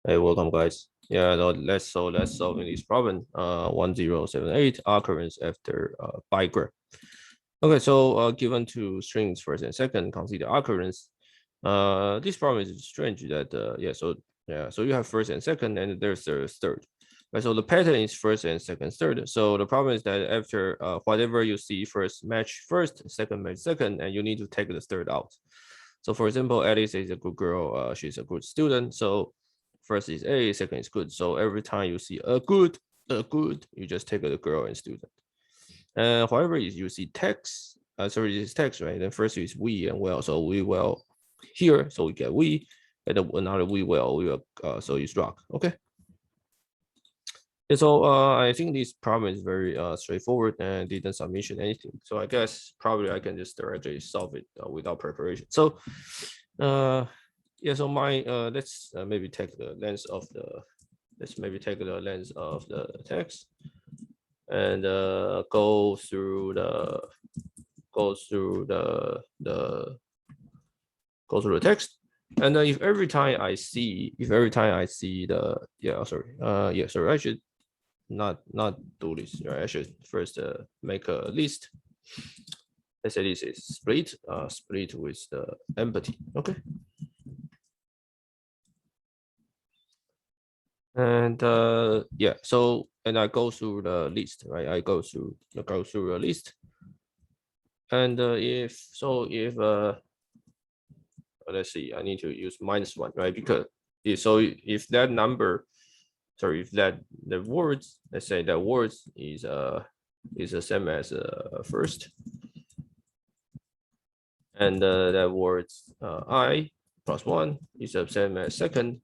Hey, welcome guys. Yeah, no, let's solve this problem. 1078 occurrence after Bigram. Okay, so given two strings first and second, consider occurrence. This problem is strange that so you have first and second, and there's a third. Right, so the pattern is first and second, third. So the problem is that after whatever you see first match first, second match second, and you need to take the third out. So for example, Alice is a good girl. She's a good student. So first is A, second is good. So every time you see a good, you just take the girl and student. And however, is you see text, sorry, this is text, right? Then first is we and well. So we will here, so we get we, and then another we will, so it's rock. Okay. And so I think this problem is very straightforward and didn't submission anything. So I guess probably I can just directly solve it without preparation. So yeah, so my let's maybe take the length of the text and go through the text. And if every time I see the sorry, I should not do this, right? I should first make a list. Let's say this is split with the empty. Okay. And yeah, so and I go through the list, right? I go through the list. And if let's see, I need to use -1, right? Because if that number, sorry, if that the words, let's say that words is the same as first, and that words I +1 is the same as second.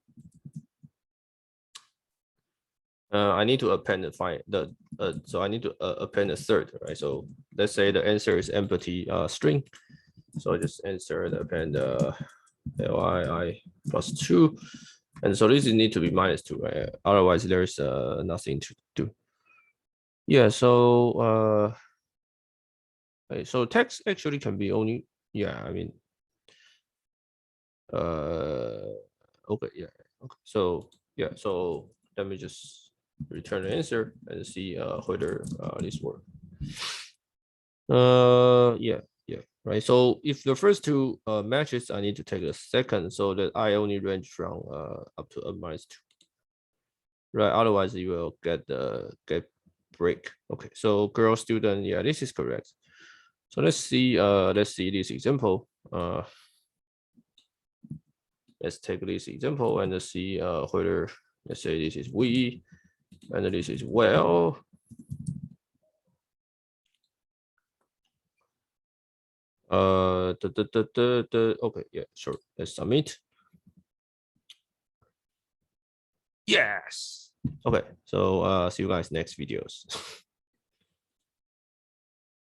I need to append so I need to append a third, right? So let's say the answer is empty string. So I just answer the append li +2, and so this need to be -2, right? Otherwise, there's nothing to do. Yeah. So so text actually can be only, yeah. I mean, okay, yeah, okay. So yeah, so let me just return the answer and see whether this works. Yeah, right. So if the first two matches, I need to take a second, so that I only range from up to a -2. Right, otherwise you will get break. Okay, so girl student, yeah, this is correct. So let's see this example. Let's take this example and let's see whether, let's say this is we and this is well. Okay, yeah, sure. Let's submit. Yes. Okay, so see you guys next videos.